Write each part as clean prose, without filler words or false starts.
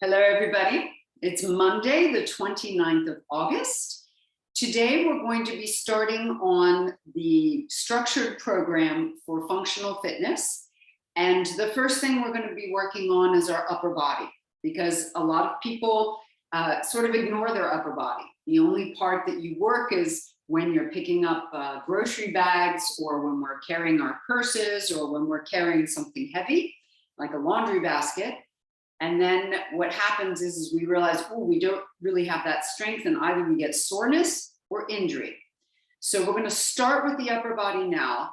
Hello, everybody. It's Monday, the 29th of August. Today, we're going to be starting on the structured program for functional fitness. And the first thing we're going to be working on is our upper body, because a lot of people sort of ignore their upper body. The only part that you work is when you're picking up grocery bags, or when we're carrying our purses, or when we're carrying something heavy, like a laundry basket. And then what happens is we realize, oh, we don't really have that strength, and either we get soreness or injury. So we're going to start with the upper body now.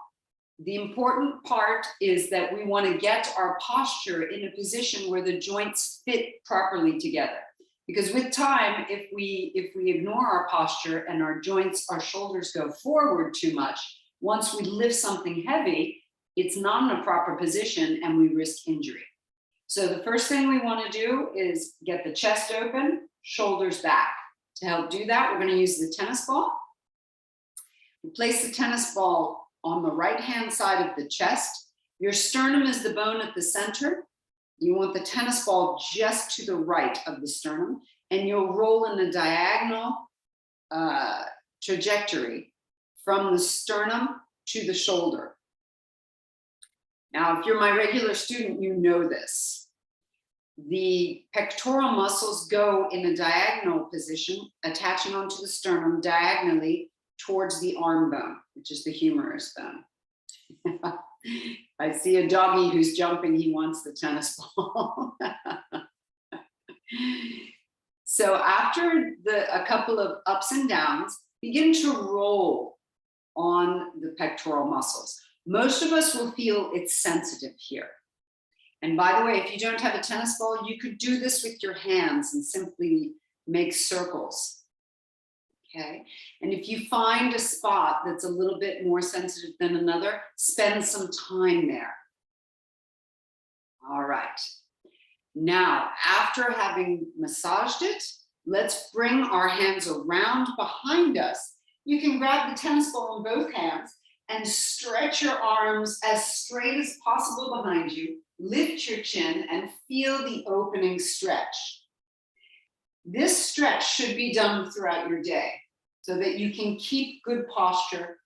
The important part is that we want to get our posture in a position where the joints fit properly together. Because with time, if we ignore our posture and our joints, our shoulders go forward too much, once we lift something heavy, it's not in a proper position and we risk injury. So the first thing we want to do is get the chest open, shoulders back. To help do that, we're going to use the tennis ball. We place the tennis ball on the right-hand side of the chest. Your sternum is the bone at the center. You want the tennis ball just to the right of the sternum, and you'll roll in a diagonal trajectory from the sternum to the shoulder. Now, if you're my regular student, you know this. The pectoral muscles go in a diagonal position, attaching onto the sternum diagonally towards the arm bone, which is the humerus bone. I see a doggy who's jumping. He wants the tennis ball. So after a couple of ups and downs, begin to roll on the pectoral muscles. Most of us will feel it's sensitive here. And by the way, if you don't have a tennis ball, you could do this with your hands and simply make circles. Okay. And if you find a spot that's a little bit more sensitive than another, spend some time there. All right. Now, after having massaged it, let's bring our hands around behind us. You can grab the tennis ball in both hands and stretch your arms as straight as possible behind you. Lift your chin and feel the opening stretch. This stretch should be done throughout your day so that you can keep good posture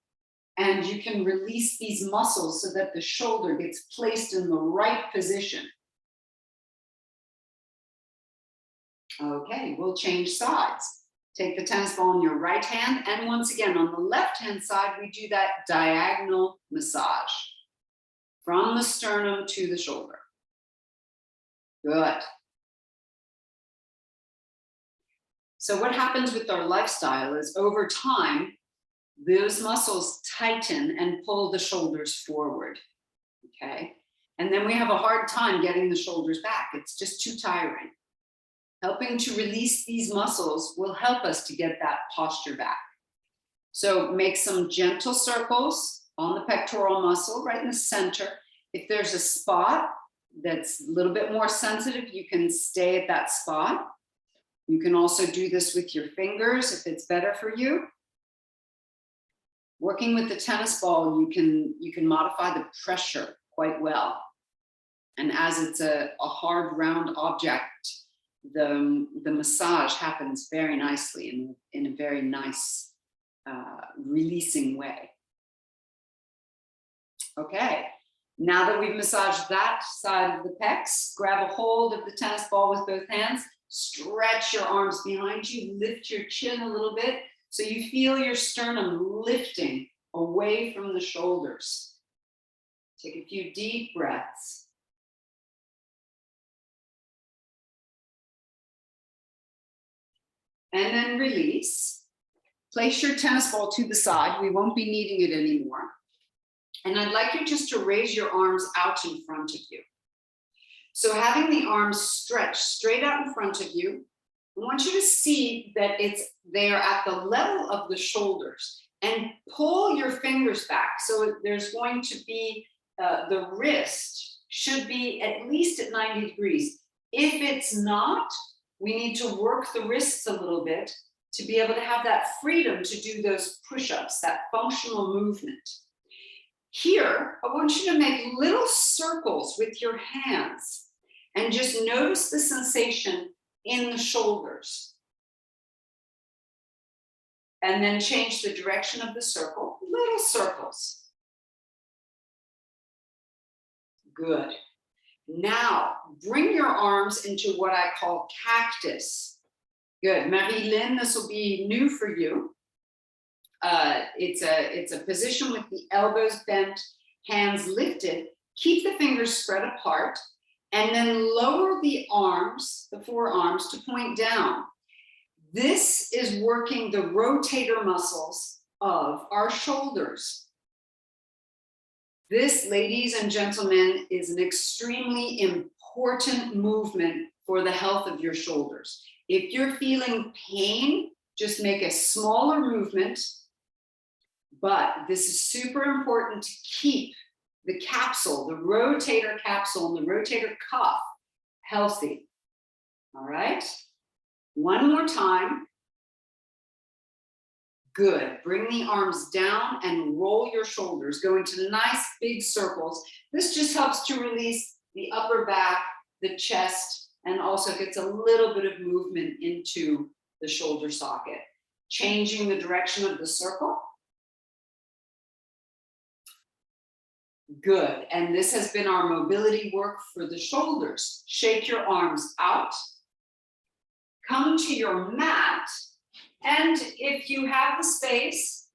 and you can release these muscles so that the shoulder gets placed in the right position. Okay, we'll change sides. Take the tennis ball in your right hand, and once again, on the left-hand side, we do that diagonal massage from the sternum to the shoulder. Good. So what happens with our lifestyle is over time, those muscles tighten and pull the shoulders forward, okay? And then we have a hard time getting the shoulders back. It's just too tiring. Helping to release these muscles will help us to get that posture back. So make some gentle circles on the pectoral muscle right in the center. If there's a spot that's a little bit more sensitive, you can stay at that spot. You can also do this with your fingers if it's better for you. Working with the tennis ball, you can modify the pressure quite well. And as it's a hard round object, the massage happens very nicely in a very nice releasing way. Okay, now that we've massaged that side of the pecs, grab a hold of the tennis ball with both hands, stretch your arms behind you, lift your chin a little bit so you feel your sternum lifting away from the shoulders. Take a few deep breaths. And then release. Place your tennis ball to the side. We won't be needing it anymore. And I'd like you just to raise your arms out in front of you. So having the arms stretched straight out in front of you, I want you to see that they are at the level of the shoulders, and pull your fingers back. So there's going to be, the wrist should be at least at 90 degrees. If it's not, we need to work the wrists a little bit to be able to have that freedom to do those push-ups, that functional movement. Here, I want you to make little circles with your hands And just notice the sensation in the shoulders. And then change the direction of the circle, little circles. Good. Now, bring your arms into what I call cactus. Good. Marie-Lynn, this will be new for you. It's a position with the elbows bent, hands lifted. Keep the fingers spread apart, and then lower the arms, the forearms, to point down. This is working the rotator muscles of our shoulders. This, ladies and gentlemen, is an extremely important movement for the health of your shoulders. If you're feeling pain, just make a smaller movement, but this is super important to keep the capsule, the rotator capsule and the rotator cuff healthy. All right? One more time. Good. Bring the arms down and roll your shoulders. Go into nice big circles. This just helps to release the upper back, the chest, and also gets a little bit of movement into the shoulder socket. Changing the direction of the circle. Good. And this has been our mobility work for the shoulders. Shake your arms out. Come to your mat. And if you have the space,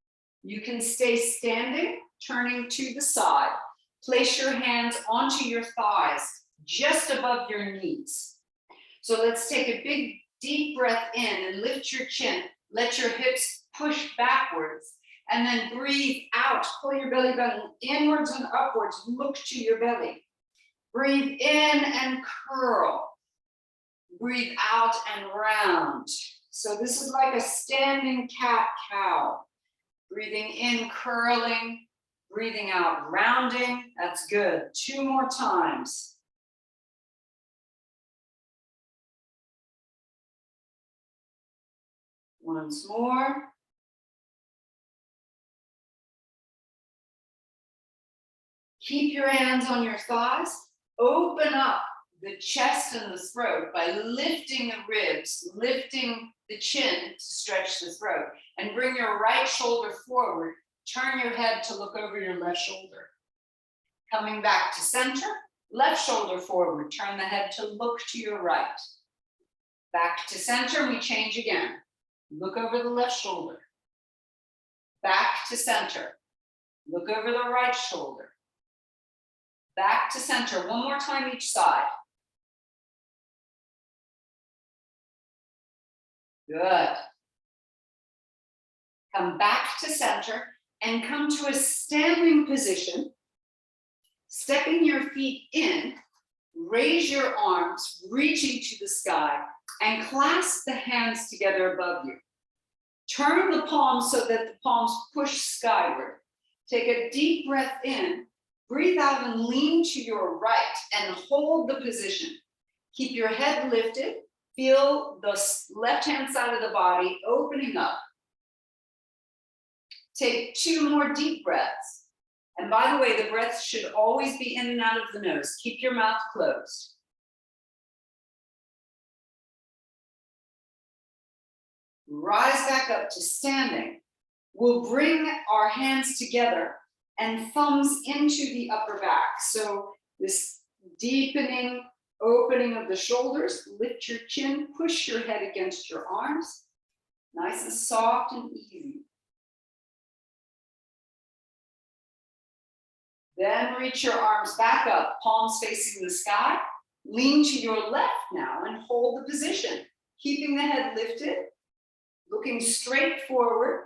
you can stay standing, turning to the side. Place your hands onto your thighs, just above your knees. So let's take a big, deep breath in and lift your chin. Let your hips push backwards. And then breathe out. Pull your belly button inwards and upwards. Look to your belly. Breathe in and curl. Breathe out and round. So this is like a standing cat-cow. Breathing in, curling. Breathing out, rounding. That's good. 2 more times. Once more. Keep your hands on your thighs. Open up the chest and the throat by lifting the ribs, lifting the chin to stretch the throat. And bring your right shoulder forward. Turn your head to look over your left shoulder. Coming back to center, left shoulder forward. Turn the head to look to your right. Back to center, we change again. Look over the left shoulder. Back to center. Look over the right shoulder. Back to center. One more time each side. Good. Come back to center and come to a standing position. Stepping your feet in, raise your arms, reaching to the sky, and clasp the hands together above you. Turn the palms so that the palms push skyward. Take a deep breath in. Breathe out and lean to your right and hold the position. Keep your head lifted. Feel the left-hand side of the body opening up. Take 2 more deep breaths. And by the way, the breath should always be in and out of the nose. Keep your mouth closed. Rise back up to standing. We'll bring our hands together and thumbs into the upper back. So this deepening, opening of the shoulders, lift your chin, push your head against your arms. Nice and soft and easy. Then reach your arms back up, palms facing the sky. Lean to your left now and hold the position. Keeping the head lifted, looking straight forward.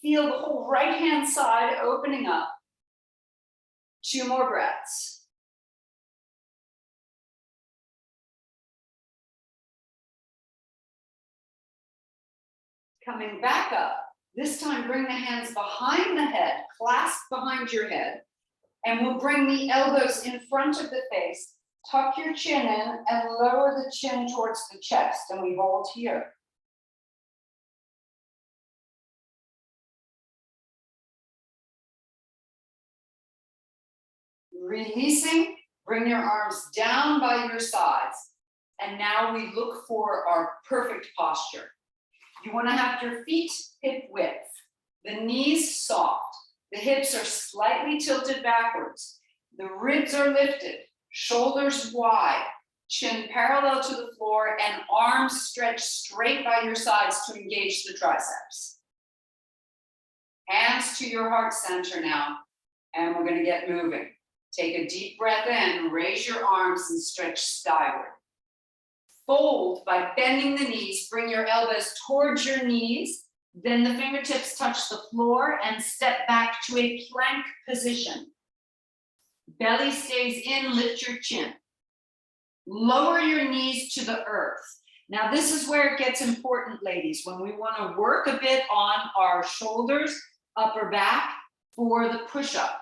Feel the whole right-hand side opening up. 2 more breaths. Coming back up. This time, bring the hands behind the head, clasp behind your head, and we'll bring the elbows in front of the face. Tuck your chin in and lower the chin towards the chest, and we hold here. Releasing, Bring your arms down by your sides. And now we look for our perfect posture. You want to have your feet hip width, the knees soft, the hips are slightly tilted backwards, the ribs are lifted, shoulders wide, chin parallel to the floor, and arms stretched straight by your sides to engage the triceps. Hands to your heart center now, and we're going to get moving. Take a deep breath in, raise your arms and stretch skyward. Fold by bending the knees, bring your elbows towards your knees, then the fingertips touch the floor and step back to a plank position. Belly stays in, lift your chin. Lower your knees to the earth. Now this is where it gets important, ladies, when we want to work a bit on our shoulders, upper back for the push-up.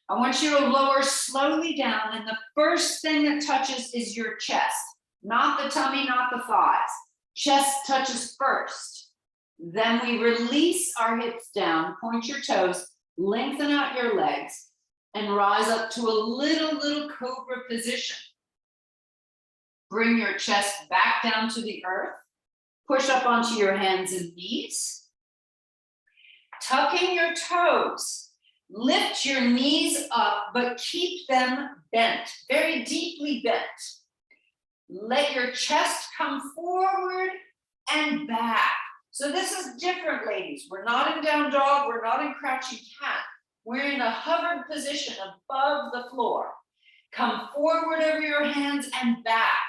I want you to lower slowly down, and the first thing that touches is your chest. Not the tummy, not the thighs. Chest touches first. Then we release our hips down, point your toes, lengthen out your legs, and rise up to a little cobra position. Bring your chest back down to the earth. Push up onto your hands and knees. Tucking your toes. Lift your knees up, but keep them bent, very deeply bent. Let your chest come forward and back. So this is different, ladies. We're not in down dog, we're not in crouching cat. We're in a hovered position above the floor. Come forward over your hands and back.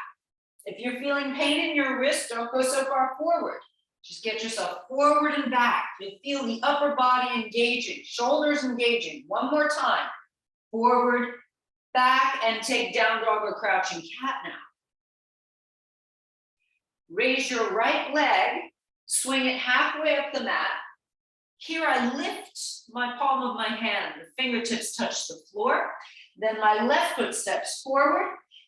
If you're feeling pain in your wrist, don't go so far forward. Just get yourself forward and back. You'll feel the upper body engaging, shoulders engaging. One more time. Forward, back, and take down dog or crouching cat now. Raise your right leg, swing it halfway up the mat. Here I lift my palm of my hand, the fingertips touch the floor. Then my left foot steps forward,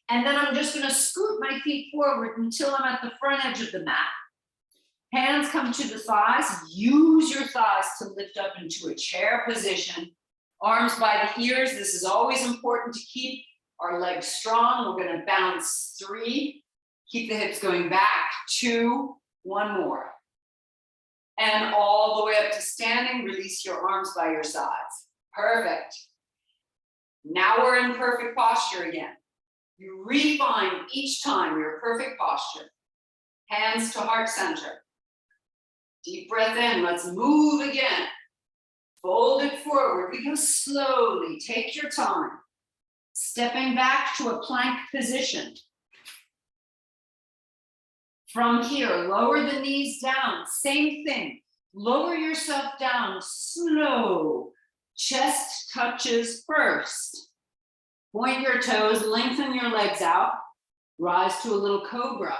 and then I'm just gonna scoot my feet forward until I'm at the front edge of the mat. Hands come to the thighs, use your thighs to lift up into a chair position. Arms by the ears, this is always important to keep our legs strong. We're gonna bounce 3, keep the hips going back, 2, 1 more. And all the way up to standing, release your arms by your sides. Perfect. Now we're in perfect posture again. You refine each time your perfect posture. Hands to heart center. Deep breath in, let's move again. Fold it forward, we go slowly, take your time. Stepping back to a plank position. From here, lower the knees down, same thing. Lower yourself down, slow. Chest touches first. Point your toes, lengthen your legs out. Rise to a little cobra.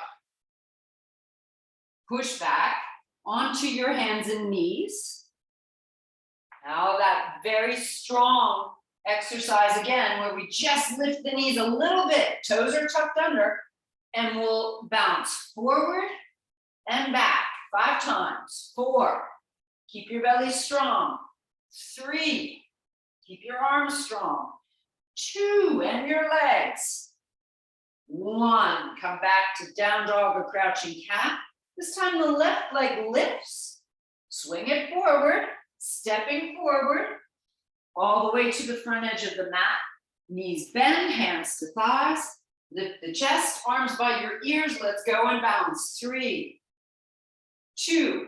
Push back onto your hands and knees. Now that very strong exercise again, where we just lift the knees a little bit, toes are tucked under, and we'll bounce forward and back 5 times. 4, keep your belly strong. 3, keep your arms strong. 2, and your legs. 1, come back to down dog or crouching cat. This time the left leg lifts, swing it forward, stepping forward, all the way to the front edge of the mat. Knees bend, hands to thighs, lift the chest, arms by your ears. Let's go and bounce. 3, 2,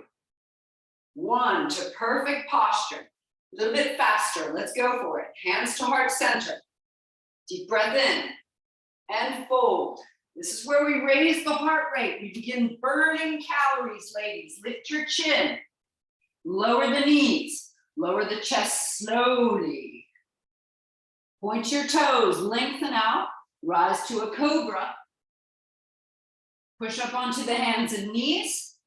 1 to perfect posture. A little bit faster, let's go for it. Hands to heart center. Deep breath in and fold. This is where we raise the heart rate. We begin burning calories, ladies. Lift your chin. Lower the knees. Lower the chest slowly. Point your toes, lengthen out. Rise to a cobra. Push up onto the hands and knees.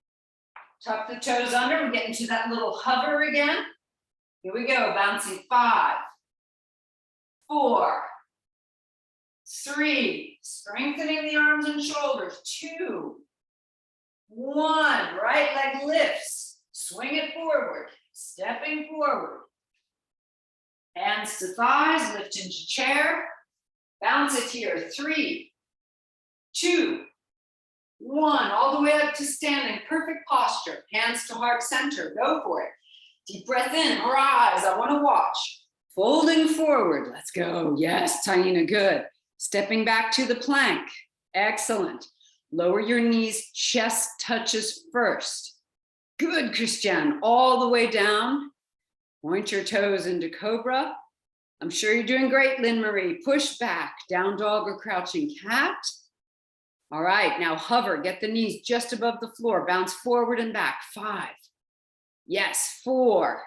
Tuck the toes under. We get into that little hover again. Here we go, bouncing 5, 4, 3, strengthening the arms and shoulders. 2, 1, right leg lifts, swing it forward, stepping forward. Hands to thighs, lift into chair, bounce Bounce it here. 3, 2, 1. All the way up to standing. Perfect posture. Hands to heart center. Go for it. Deep breath in. Rise. I want to watch. Folding forward. Let's go. Yes, Taina, good. Stepping back to the plank. Excellent. Lower your knees. Chest touches first. Good, Christian. All the way down. Point your toes into cobra. I'm sure you're doing great, Lynn Marie. Push back. Down dog or crouching cat. All right, now hover. Get the knees just above the floor. Bounce forward and back. 5. Yes, 4.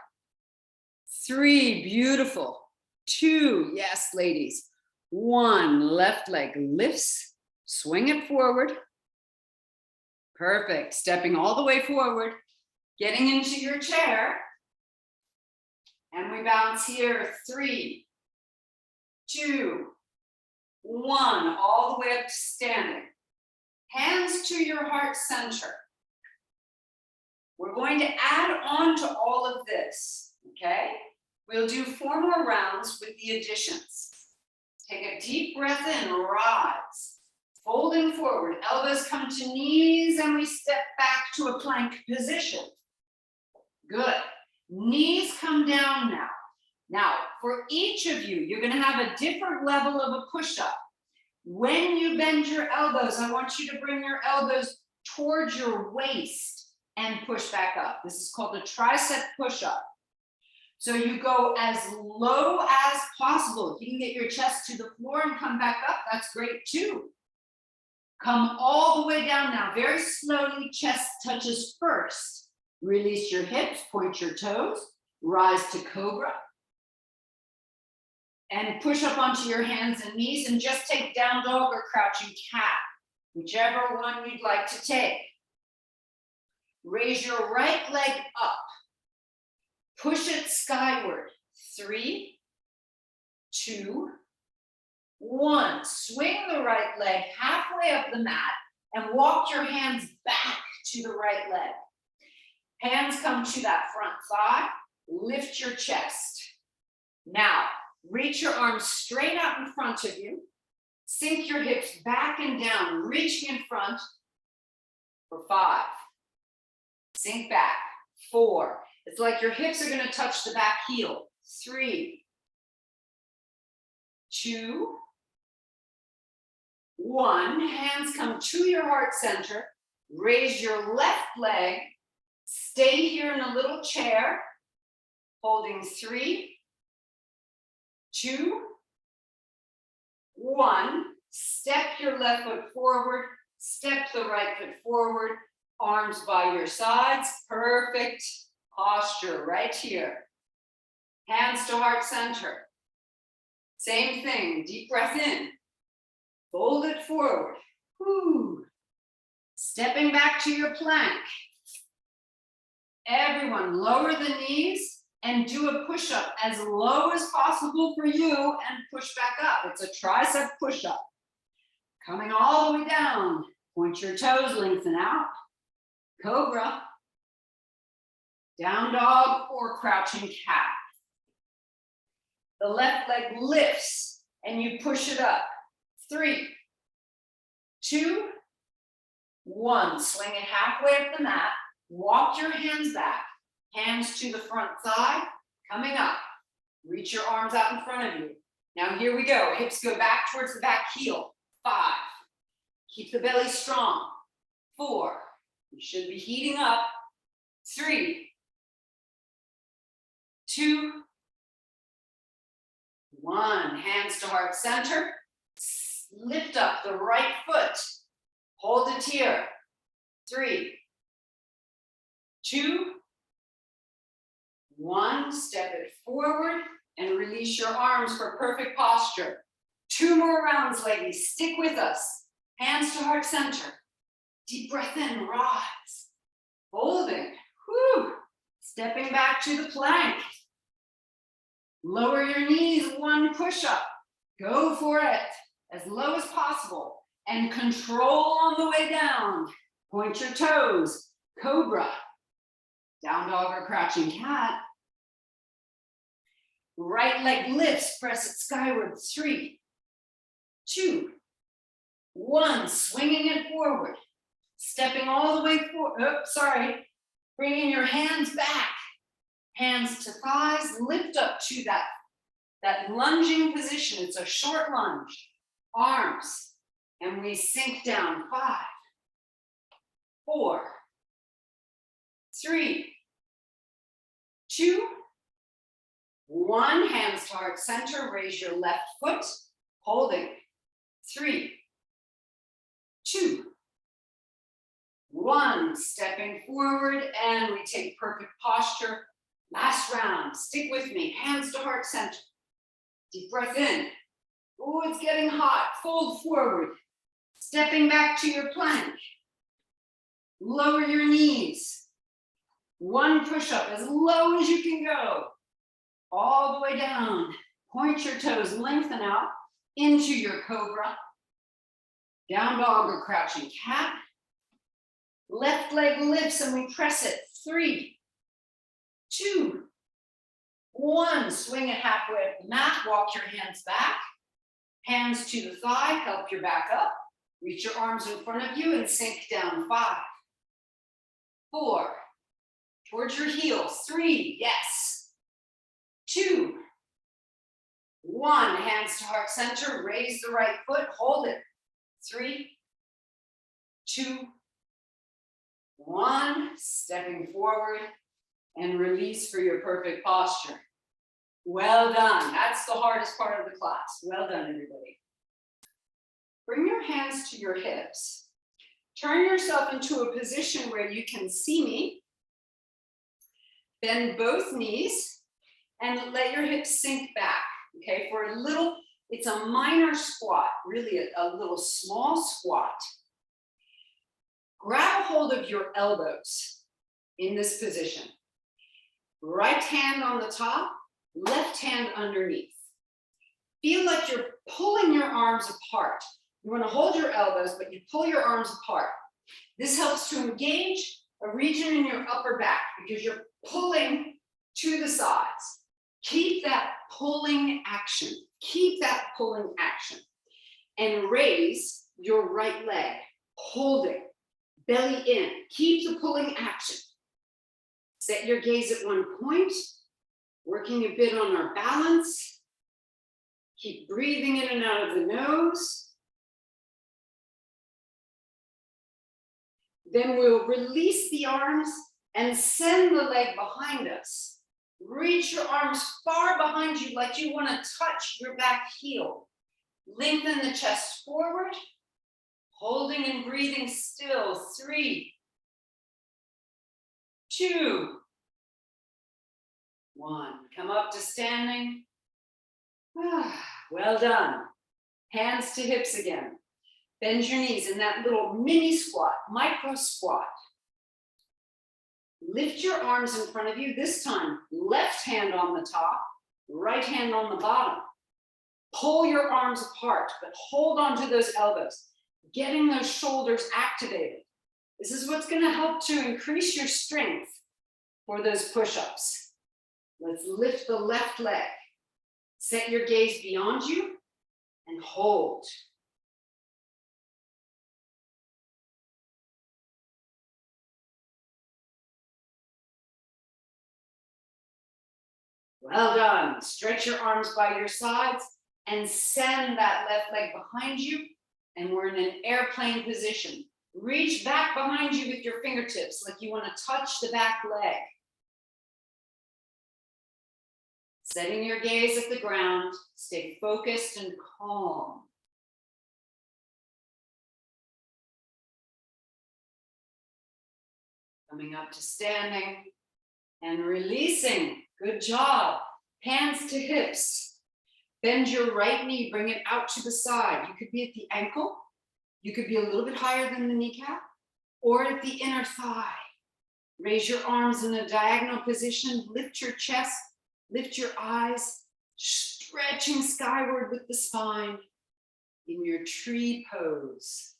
3, beautiful. 2, yes, ladies. 1, left leg lifts. Swing it forward. Perfect. Stepping all the way forward. Getting into your chair. And we bounce here. 3, 2, 1. All the way up to standing. Hands to your heart center. We're going to add on to all of this, okay? We'll do 4 more rounds with the additions. Take a deep breath in, rise. Folding forward, elbows come to knees, and we step back to a plank position. Good. Knees come down now. Now, for each of you, you're going to have a different level of a push-up. When you bend your elbows, I want you to bring your elbows towards your waist and push back up. This is called a tricep push-up. So you go as low as possible. If you can get your chest to the floor and come back up, that's great too. Come all the way down now. Very slowly, chest touches first. Release your hips, point your toes, rise to cobra. And push up onto your hands and knees and just take down dog or crouching cat, whichever one you'd like to take. Raise your right leg up. Push it skyward. 3, 2, 1. Swing the right leg halfway up the mat and walk your hands back to the right leg. Hands come to that front thigh. Lift your chest. Now, reach your arms straight out in front of you. Sink your hips back and down, reaching in front for 5. Sink back. 4. It's like your hips are going to touch the back heel. 3, 2, 1. Hands come to your heart center. Raise your left leg. Stay here in a little chair, holding 3, 2, 1. Step your left foot forward. Step the right foot forward. Arms by your sides. Perfect posture right here. Hands to heart center. Same thing. Deep breath in. Fold it forward. Whew. Stepping back to your plank. Everyone, lower the knees and do a push-up as low as possible for you and push back up. It's a tricep push-up. Coming all the way down. Point your toes, lengthen out. Cobra. Down dog or crouching cat. The left leg lifts and you push it up. 3, 2, 1. Swing it halfway up the mat. Walk your hands back. Hands to the front thigh. Coming up. Reach your arms out in front of you. Now here we go. Hips go back towards the back heel. 5. Keep the belly strong. 4. You should be heating up. 3, 2, 1. Hands to heart center. Lift up the right foot. Hold it here. 3, 2, 1. Step it forward and release your arms for perfect posture. 2 more rounds, ladies. Stick with us. Hands to heart center. Deep breath in, rise. Folding. Whew. Stepping back to the plank. Lower your knees, 1 push-up. Go for it as low as possible. And control on the way down. Point your toes. Cobra. Down dog or crouching cat. Right leg lifts, press it skyward. 3, 2, 1, swinging it forward, stepping all the way forward, bringing your hands back, hands to thighs, lift up to that lunging position. It's a short lunge, arms, and we sink down. 5, 4, 3, 2, 1, hands to heart center, raise your left foot, holding. 3, 2, 1, stepping forward, and we take perfect posture. Last round, stick with me, hands to heart center. Deep breath in. Oh, it's getting hot. Fold forward, stepping back to your plank. Lower your knees. 1 push-up as low as you can go. All the way down. Point your toes, lengthen out into your cobra. Down dog or crouching cat. Left leg lifts and we press it. 3, 2, 1. Swing it halfway up the mat. Walk your hands back. Hands to the thigh. Help your back up. Reach your arms in front of you and sink down. 5, 4. Towards your heels. 3. Yes. 2, 1. Hands to heart center. Raise the right foot. Hold it. 3, 2, 1. Stepping forward and release for your perfect posture. Well done. That's the hardest part of the class. Well done, everybody. Bring your hands to your hips. Turn yourself into a position where you can see me. Bend both knees and let your hips sink back. Okay, for a little, it's a minor squat, really a little small squat. Grab a hold of your elbows in this position. Right hand on the top, left hand underneath. Feel like you're pulling your arms apart. You want to hold your elbows, but you pull your arms apart. This helps to engage a region in your upper back because you're pulling to the sides. Keep that pulling action. Keep that pulling action. And raise your right leg, holding, belly in. Keep the pulling action. Set your gaze at one point, working a bit on our balance. Keep breathing in and out of the nose. Then we'll release the arms and send the leg behind us. Reach your arms far behind you like you want to touch your back heel. Lengthen the chest forward, holding and breathing still. 3, 2, 1. Come up to standing. Well done. Hands to hips again. Bend your knees in that little mini squat, micro squat. Lift your arms in front of you. This time, left hand on the top, right hand on the bottom. Pull your arms apart, but hold on to those elbows, getting those shoulders activated. This is what's going to help to increase your strength for those push-ups. Let's lift the left leg. Set your gaze beyond you and hold. Well done. Stretch your arms by your sides and send that left leg behind you. And we're in an airplane position. Reach back behind you with your fingertips like you want to touch the back leg. Setting your gaze at the ground. Stay focused and calm. Coming up to standing and releasing. Good job. Hands to hips. Bend your right knee, bring it out to the side. You could be at the ankle. You could be a little bit higher than the kneecap or at the inner thigh. Raise your arms in a diagonal position. Lift your chest, lift your eyes, stretching skyward with the spine in your tree pose.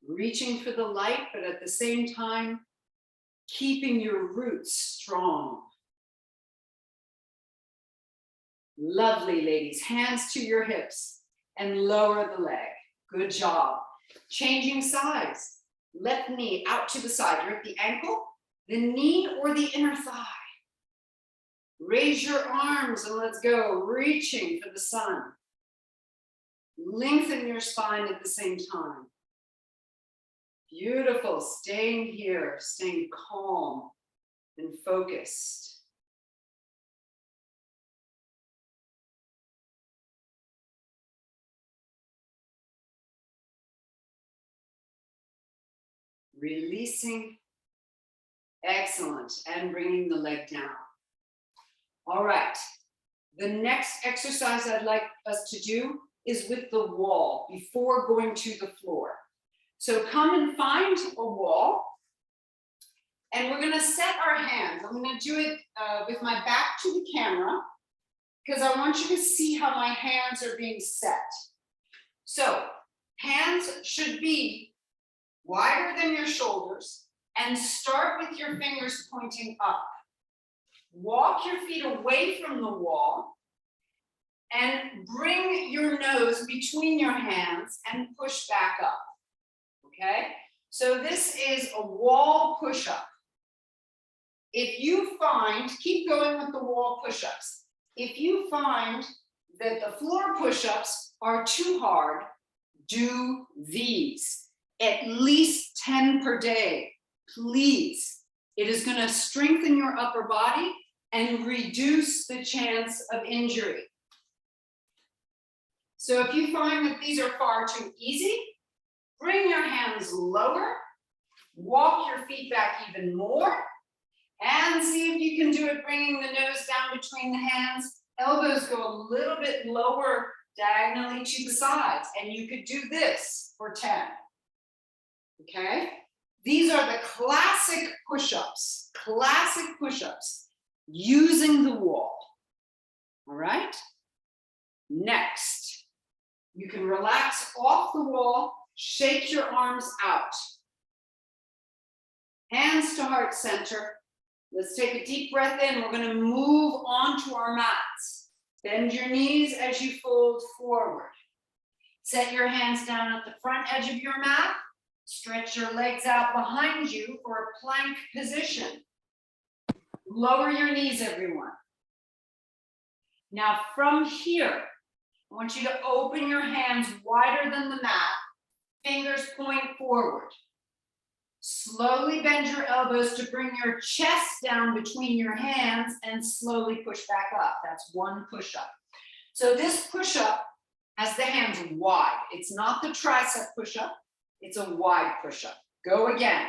Reaching for the light, but at the same time, keeping your roots strong. Lovely, ladies. Hands to your hips. and lower the leg. Good job. Changing sides. Left knee out to the side. You're at the ankle, the knee, or the inner thigh. Raise your arms and let's go. Reaching for the sun. Lengthen your spine at the same time. Beautiful. Staying here, staying calm and focused. Releasing. Excellent. And bringing the leg down. All right. The next exercise I'd like us to do is with the wall before going to the floor. So come and find a wall. And we're going to set our hands. I'm going to do it with my back to the camera because I want you to see how my hands are being set. So hands should be wider than your shoulders and start with your fingers pointing up. Walk your feet away from the wall and bring your nose between your hands and push back up. Okay? So this is a wall push-up. If you find, keep going with the wall push-ups. If you find that the floor push-ups are too hard, do these. At least 10 per day, please. It is going to strengthen your upper body and reduce the chance of injury. So if you find that these are far too easy, bring your hands lower, walk your feet back even more, and see if you can do it bringing the nose down between the hands. Elbows go a little bit lower diagonally to the sides, and you could do this for 10. Okay? These are the classic push-ups using the wall. All right? Next, you can relax off the wall, shake your arms out. Hands to heart center. Let's take a deep breath in. We're going to move onto our mats. Bend your knees as you fold forward. Set your hands down at the front edge of your mat. Stretch your legs out behind you for a plank position. Lower your knees, everyone. Now from here, I want you to open your hands wider than the mat. Fingers point forward. Slowly bend your elbows to bring your chest down between your hands and slowly push back up. That's one push-up. So this push-up has the hands wide. It's not the tricep push-up. It's a wide push-up. Go again.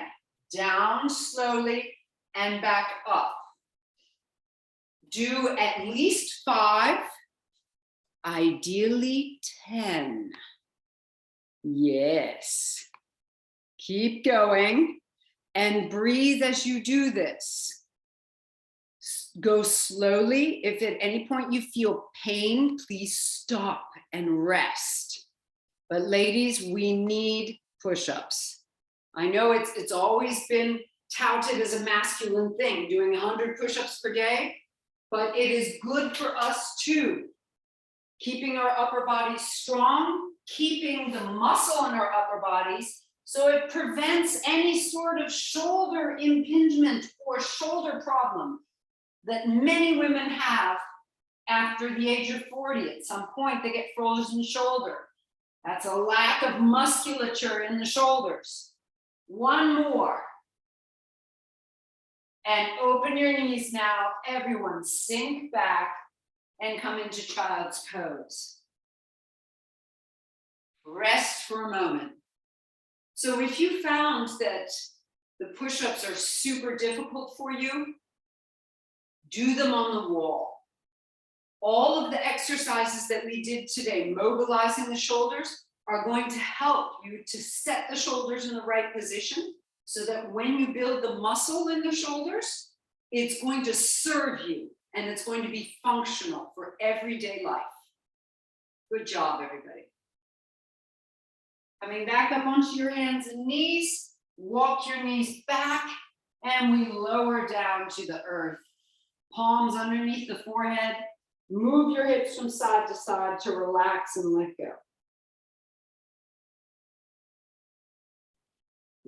Down slowly and back up. Do at least 5, ideally 10. Yes. Keep going and breathe as you do this. Go slowly. If at any point you feel pain, please stop and rest. But ladies, we need push-ups. I know it's always been touted as a masculine thing, doing 100 push-ups per day, but it is good for us too. Keeping our upper bodies strong, keeping the muscle in our upper bodies, so it prevents any sort of shoulder impingement or shoulder problem that many women have after the age of 40. At some point, they get frozen shoulder. That's a lack of musculature in the shoulders. One more. And open your knees now. Everyone sink back and come into child's pose. Rest for a moment. So if you found that the push-ups are super difficult for you, do them on the wall. All of the exercises that we did today, mobilizing the shoulders, are going to help you to set the shoulders in the right position so that when you build the muscle in the shoulders, it's going to serve you and it's going to be functional for everyday life. Good job, everybody. Coming back up onto your hands and knees, walk your knees back, and we lower down to the earth. Palms underneath the forehead. Move your hips from side to side to relax and let go.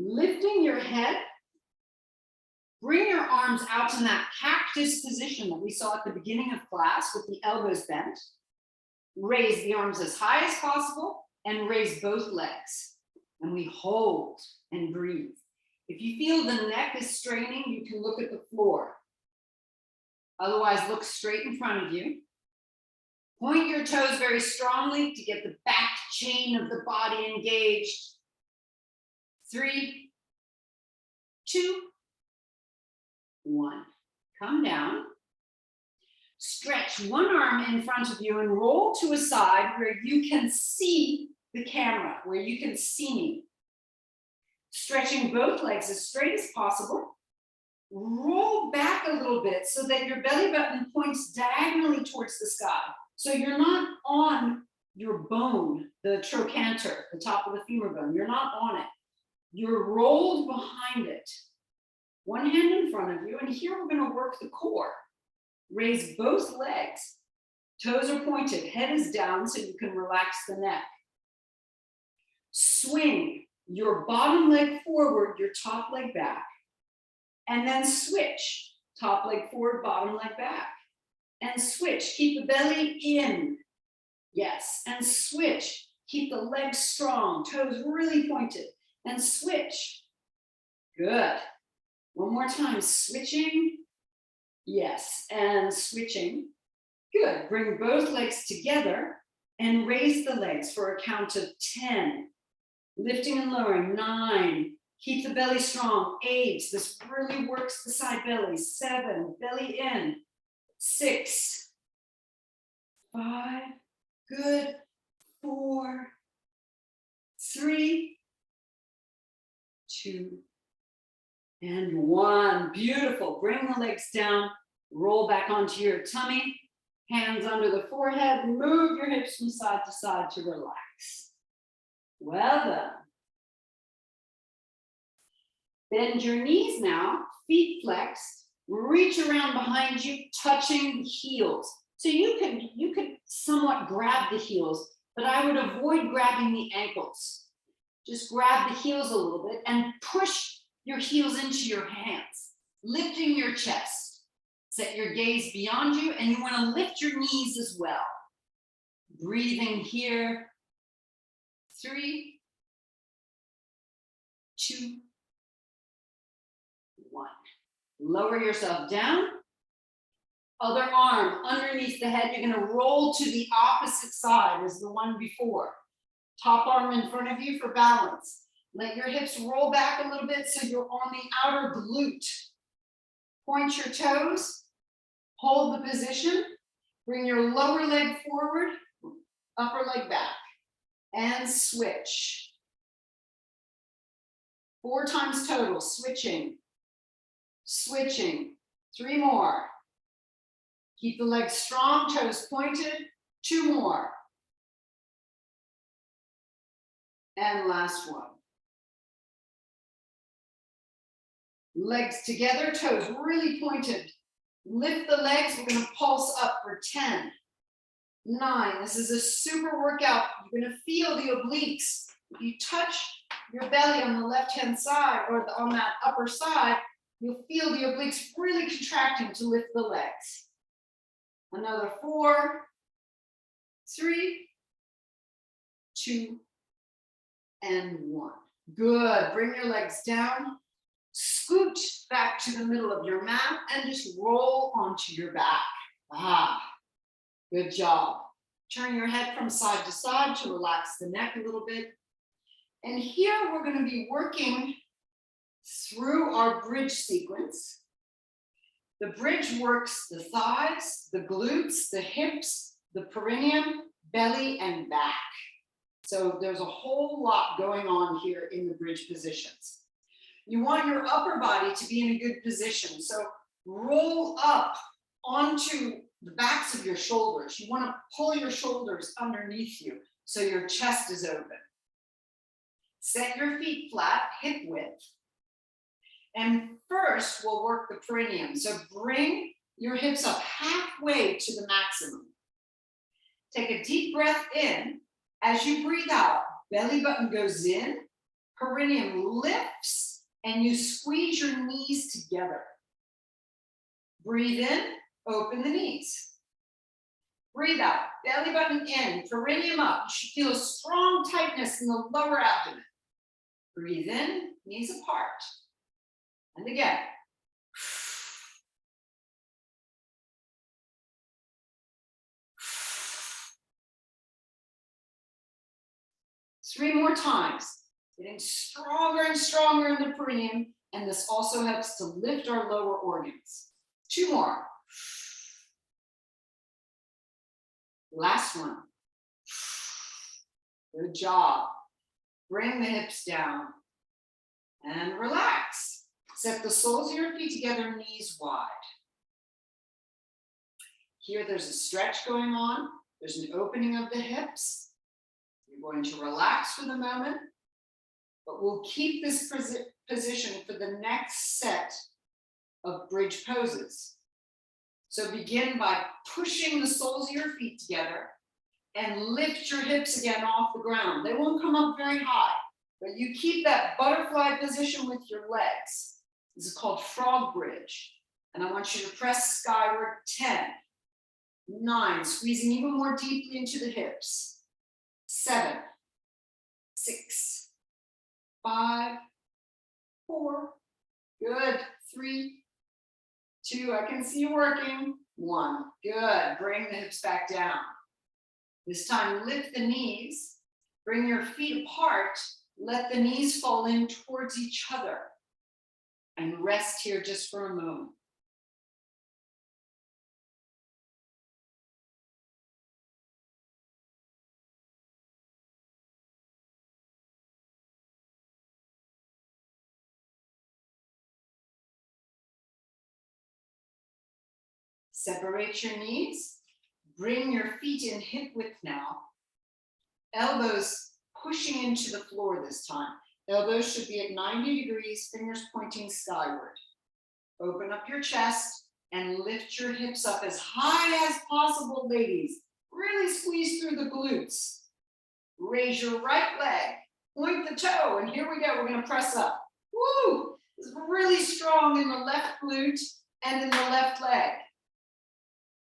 Lifting your head, bring your arms out in that cactus position that we saw at the beginning of class with the elbows bent. Raise the arms as high as possible and raise both legs. And we hold and breathe. If you feel the neck is straining, you can look at the floor. Otherwise, look straight in front of you. Point your toes very strongly to get the back chain of the body engaged. 3, 2, 1. Come down. Stretch one arm in front of you and roll to a side where you can see the camera, where you can see me. Stretching both legs as straight as possible. Roll back a little bit so that your belly button points diagonally towards the sky. So you're not on your bone, the trochanter, the top of the femur bone. You're not on it. You're rolled behind it. One hand in front of you, and here we're going to work the core. Raise both legs. Toes are pointed, head is down so you can relax the neck. Swing your bottom leg forward, your top leg back. And then switch. Top leg forward, bottom leg back. And switch. Keep the belly in. Yes. And switch. Keep the legs strong. Toes really pointed. And switch. Good. One more time. Switching. Yes. And switching. Good. Bring both legs together and raise the legs for a count of 10. Lifting and lowering. 9. Keep the belly strong. 8. This really works the side belly. 7. Belly in. 6. 5. Good. 4. 3. 2. And 1. Beautiful. Bring the legs down. Roll back onto your tummy. Hands under the forehead. Move your hips from side to side to relax. Well done. Bend your knees now, feet flexed, reach around behind you, touching the heels. So you could somewhat grab the heels, but I would avoid grabbing the ankles. Just grab the heels a little bit and push your heels into your hands, lifting your chest. Set your gaze beyond you, and you want to lift your knees as well. Breathing here. 3, 2, 1. Lower yourself down. Other arm underneath the head. You're going to roll to the opposite side as the one before. Top arm in front of you for balance. Let your hips roll back a little bit so you're on the outer glute. Point your toes. Hold the position. Bring your lower leg forward, upper leg back. And switch. 4 times total. Switching. Switching. 3 more. Keep the legs strong, toes pointed. 2 more. And last one. Legs together, toes really pointed. Lift the legs. We're going to pulse up for 10. 9. This is a super workout. You're going to feel the obliques. If you touch your belly on the left-hand side or on that upper side, you'll feel the obliques really contracting to lift the legs. Another 4, 3, 2, and 1. Good. Bring your legs down. Scoot back to the middle of your mat and just roll onto your back. Good job. Turn your head from side to side to relax the neck a little bit. And here we're going to be working through our bridge sequence. The bridge works the thighs, the glutes, the hips, the perineum, belly, and back. So there's a whole lot going on here in the bridge positions. You want your upper body to be in a good position. So roll up onto the backs of your shoulders. You want to pull your shoulders underneath you so your chest is open. Set your feet flat, hip width. And first, we'll work the perineum. So bring your hips up halfway to the maximum. Take a deep breath in. As you breathe out, belly button goes in, Perineum lifts and you squeeze your knees together. Breathe in, open the knees. Breathe out, belly button in, perineum up. You should feel a strong tightness in the lower abdomen. Breathe in, knees apart. And again. 3 more times. Getting stronger and stronger in the perineum, and this also helps to lift our lower organs. 2 more. Last one. Good job. Bring the hips down and relax. Set the soles of your feet together, knees wide. Here there's a stretch going on. There's an opening of the hips. You're going to relax for the moment, but we'll keep this position for the next set of bridge poses. So begin by pushing the soles of your feet together and lift your hips again off the ground. They won't come up very high, but you keep that butterfly position with your legs. This is called frog bridge. And I want you to press skyward. 10, 9, squeezing even more deeply into the hips. 7, 6, 5, 4, good, 3, 2, I can see you working, 1, good, bring the hips back down. This time, lift the knees, bring your feet apart, let the knees fall in towards each other, and rest here just for a moment. Separate your knees, bring your feet in hip width now. Elbows pushing into the floor this time. Elbows should be at 90 degrees, fingers pointing skyward. Open up your chest and lift your hips up as high as possible, ladies. Really squeeze through the glutes. Raise your right leg, point the toe, and here we go, we're gonna press up. Woo! It's really strong in the left glute and in the left leg.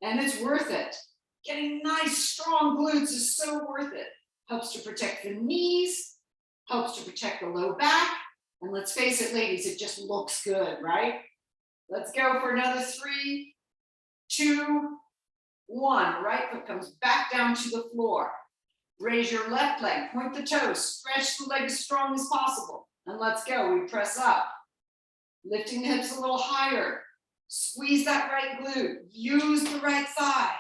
And it's worth it. Getting nice, strong glutes is so worth it. Helps to protect the knees, helps to protect the low back. And let's face it, ladies, it just looks good, right? Let's go for another 3, 2, 1. Right foot comes back down to the floor. Raise your left leg, point the toes, stretch the leg as strong as possible. And let's go, we press up. Lifting the hips a little higher. Squeeze that right glute, use the right thigh.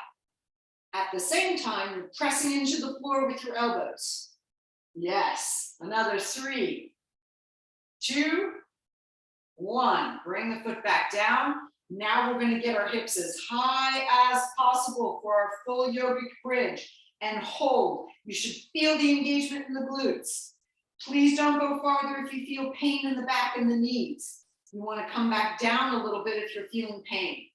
At the same time, you're pressing into the floor with your elbows. Yes, another 3, 2, 1. Bring the foot back down. Now we're going to get our hips as high as possible for our full yogic bridge and hold. You should feel the engagement in the glutes. Please don't go farther if you feel pain in the back and the knees. You want to come back down a little bit if you're feeling pain.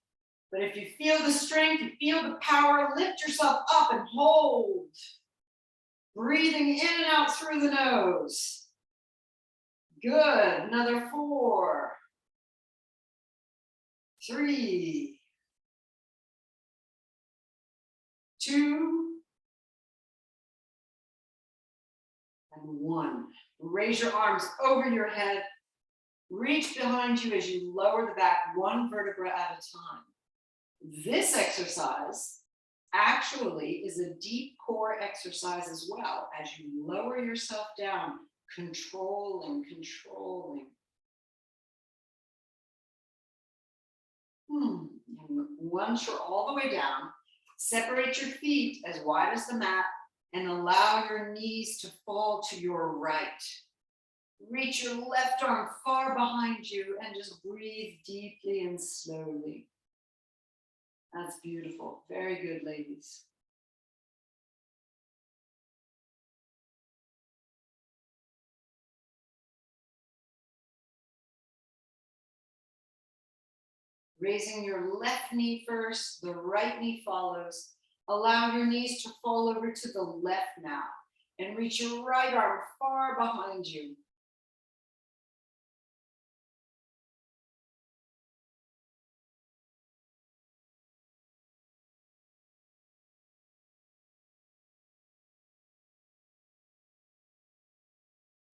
But if you feel the strength, you feel the power, lift yourself up and hold. Breathing in and out through the nose. Good. Another 4, 3, 2, and 1. Raise your arms over your head. Reach behind you as you lower the back 1 vertebra at a time. This exercise actually is a deep core exercise as well. As you lower yourself down, controlling. And once you're all the way down, separate your feet as wide as the mat and allow your knees to fall to your right. Reach your left arm far behind you and just breathe deeply and slowly. That's beautiful. Very good, ladies. Raising your left knee first, the right knee follows. Allow your knees to fall over to the left now and reach your right arm far behind you.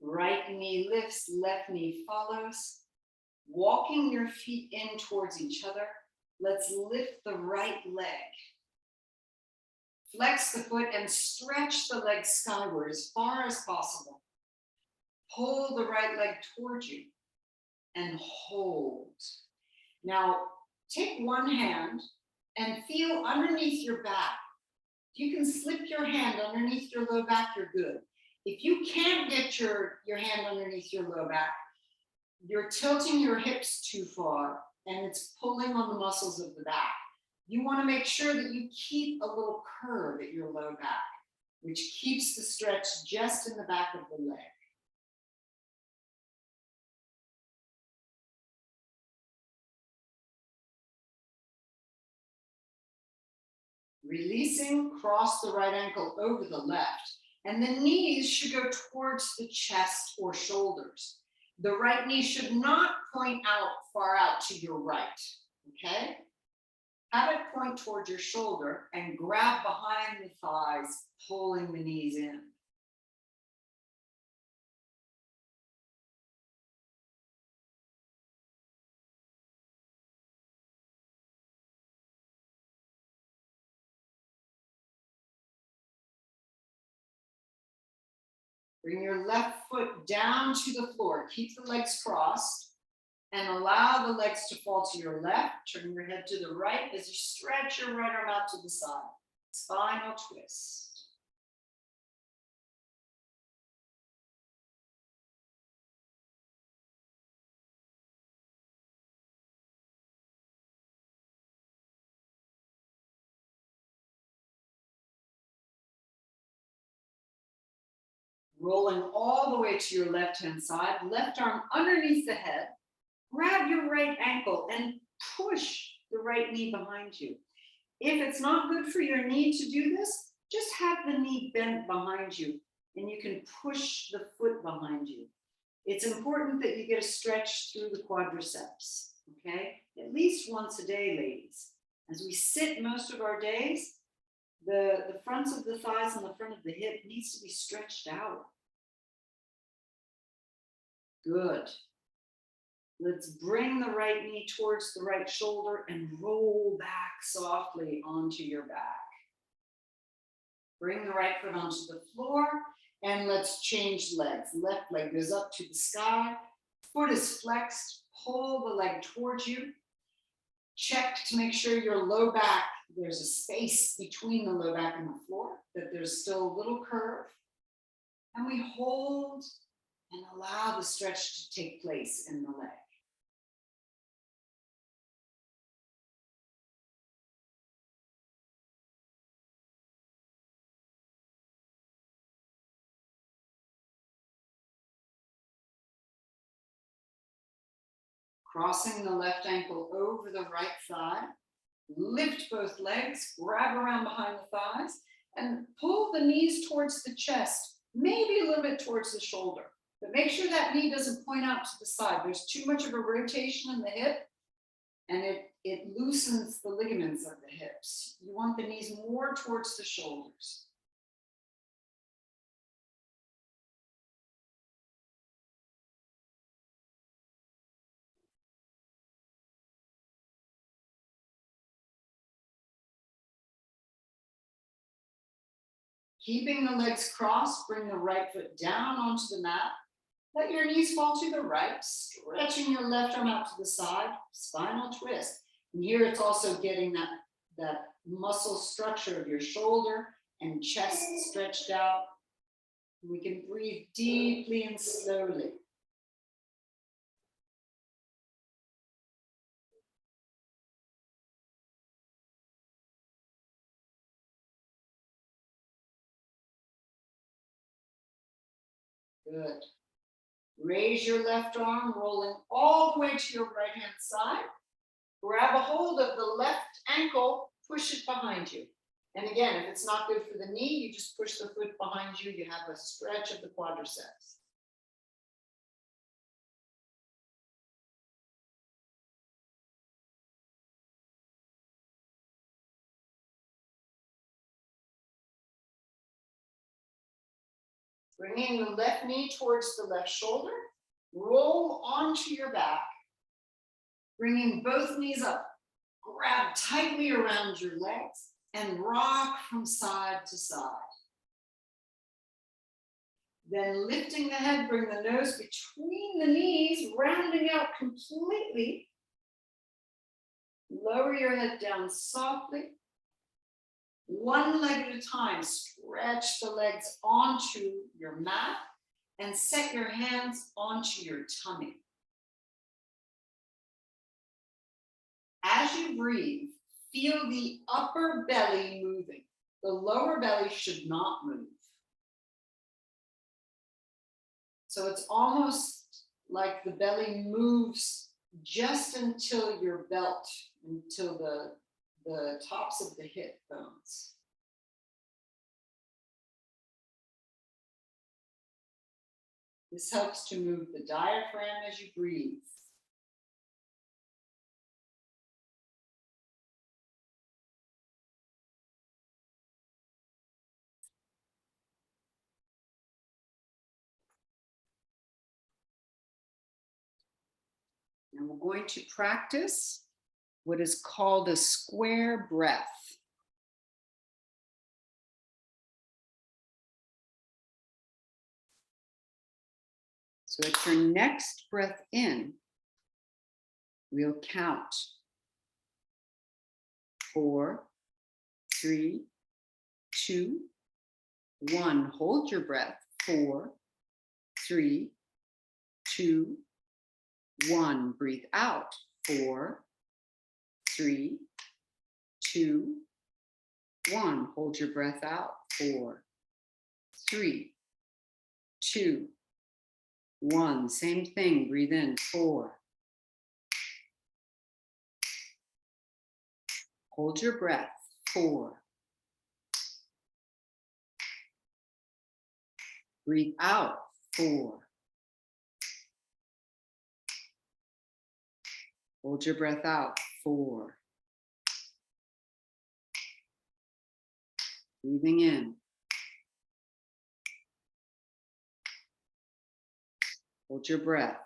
Right knee lifts, left knee follows. Walking your feet in towards each other. Let's lift the right leg. Flex the foot and stretch the leg skyward as far as possible. Pull the right leg towards you and hold. Now, take one hand and feel underneath your back. If you can slip your hand underneath your low back, you're good. If you can't get your hand underneath your low back, you're tilting your hips too far and it's pulling on the muscles of the back. You want to make sure that you keep a little curve at your low back, which keeps the stretch just in the back of the leg. Releasing, cross the right ankle over the left, and the knees should go towards the chest or shoulders. The right knee should not point out far out to your right, okay? Have it point towards your shoulder and grab behind the thighs, pulling the knees in. Bring your left foot down to the floor. Keep the legs crossed and allow the legs to fall to your left. Turn your head to the right as you stretch your right arm out to the side. Spinal twist. Rolling all the way to your left-hand side, left arm underneath the head. Grab your right ankle and push the right knee behind you. If it's not good for your knee to do this, just have the knee bent behind you and you can push the foot behind you. It's important that you get a stretch through the quadriceps, okay? At least once a day, ladies. As we sit most of our days, the fronts of the thighs and the front of the hip needs to be stretched out. Good. Let's bring the right knee towards the right shoulder and roll back softly onto your back. Bring the right foot onto the floor and let's change legs. Left leg goes up to the sky. Foot is flexed. Pull the leg towards you. Check to make sure your low back, there's a space between the low back and the floor, that there's still a little curve. And we hold and allow the stretch to take place in the leg. Crossing the left ankle over the right thigh. Lift both legs, grab around behind the thighs, and pull the knees towards the chest, maybe a little bit towards the shoulder. But make sure that knee doesn't point out to the side. There's too much of a rotation in the hip, and it loosens the ligaments of the hips. You want the knees more towards the shoulders. Keeping the legs crossed, bring the right foot down onto the mat. Let your knees fall to the right, stretching your left arm out to the side, spinal twist. And here it's also getting that muscle structure of your shoulder and chest stretched out. We can breathe deeply and slowly. Good. Raise your left arm, rolling all the way to your right hand side. Grab a hold of the left ankle, push it behind you. And again, if it's not good for the knee, you just push the foot behind you. You have a stretch of the quadriceps. Bringing the left knee towards the left shoulder, roll onto your back, bringing both knees up, grab tightly around your legs and rock from side to side. Then lifting the head, bring the nose between the knees, rounding out completely. Lower your head down softly. One leg at a time, stretch the legs onto your mat and set your hands onto your tummy. As you breathe, feel the upper belly moving. The lower belly should not move. So it's almost like the belly moves just until your belt, until the tops of the hip bones. This helps to move the diaphragm as you breathe. And we're going to practice what is called a square breath. So at your next breath in, we'll count 4, 3, 2, 1. Hold your breath. 4, 3, 2, 1. Breathe out. 4, 3, 2, 1. Hold your breath out. 4, 3, 2, 1. Same thing. Breathe in. 4. Hold your breath. 4. Breathe out. 4. Hold your breath out. 4. Breathing in. Hold your breath.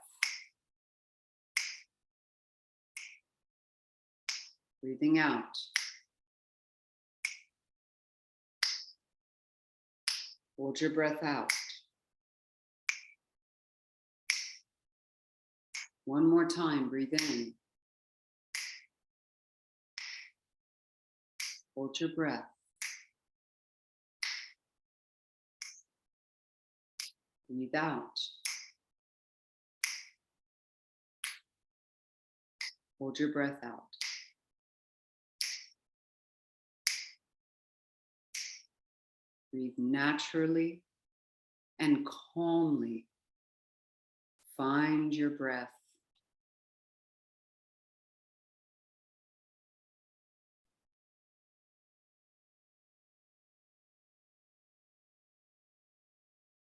Breathing out. Hold your breath out. One more time. Breathe in. Hold your breath. Breathe out. Hold your breath out. Breathe naturally and calmly. Find your breath.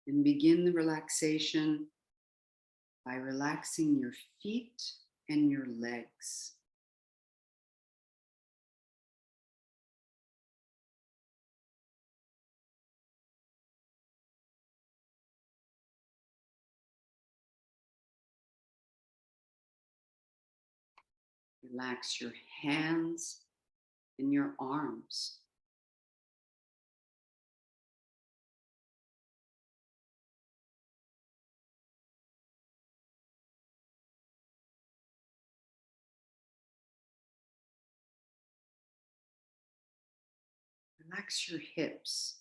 And begin the relaxation by relaxing your feet and your legs. Relax your hands and your arms. Relax your hips.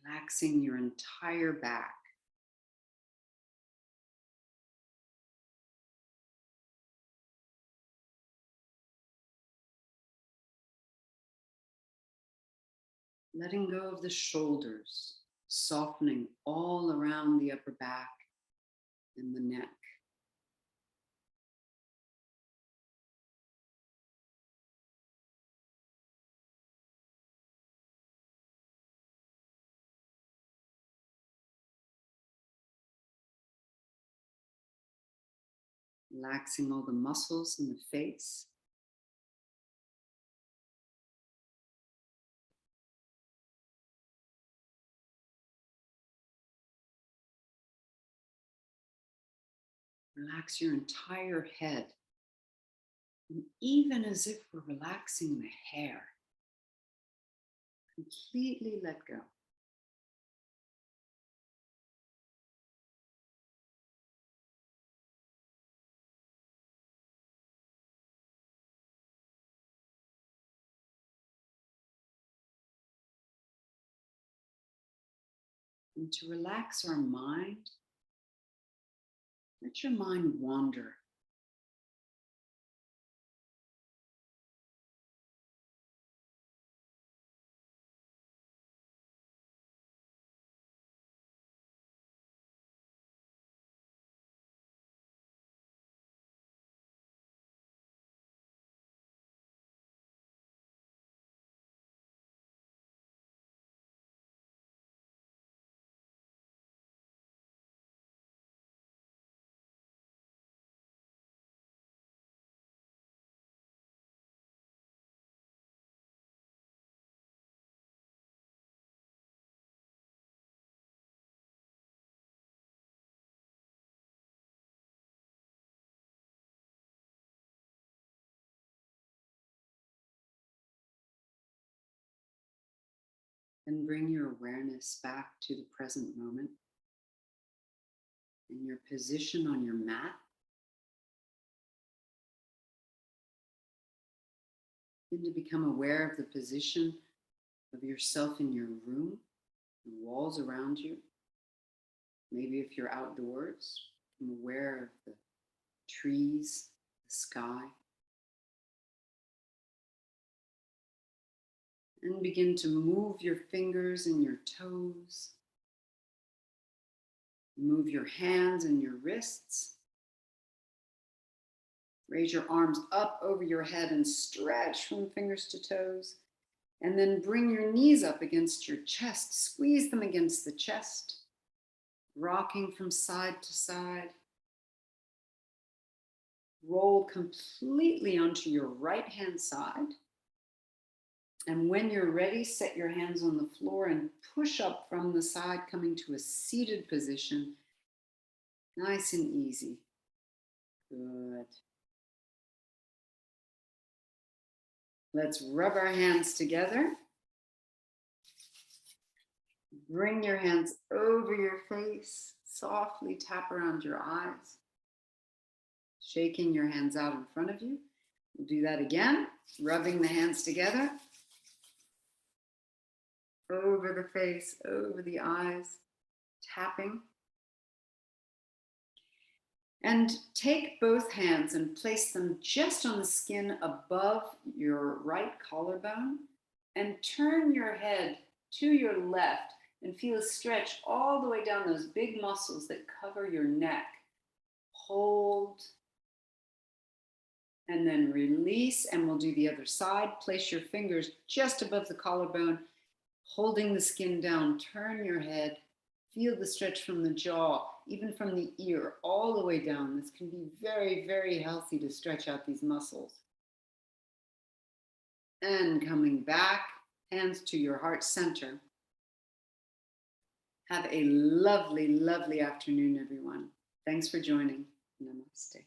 Relaxing your entire back. Letting go of the shoulders, softening all around the upper back and the neck. Relaxing all the muscles in the face. Relax your entire head. And even as if we're relaxing the hair, completely let go. And to relax our mind, let your mind wander. And bring your awareness back to the present moment and your position on your mat. Begin to become aware of the position of yourself in your room, the walls around you. Maybe if you're outdoors, become aware of the trees, the sky. And begin to move your fingers and your toes. Move your hands and your wrists. Raise your arms up over your head and stretch from fingers to toes. And then bring your knees up against your chest. Squeeze them against the chest. Rocking from side to side. Roll completely onto your right hand side. And when you're ready, set your hands on the floor and push up from the side, coming to a seated position. Nice and easy. Good. Let's rub our hands together. Bring your hands over your face. Softly tap around your eyes. Shaking your hands out in front of you. We'll do that again. Rubbing the hands together. Over the face, over the eyes. Tapping. And take both hands and place them just on the skin above your right collarbone. And turn your head to your left and feel a stretch all the way down those big muscles that cover your neck. Hold. And then release, and we'll do the other side. Place your fingers just above the collarbone, holding the skin down. Turn your head. Feel the stretch from the jaw, even from the ear, all the way down. This can be very, very healthy to stretch out these muscles. And coming back, hands to your heart center. Have a lovely, lovely afternoon, everyone. Thanks for joining. Namaste.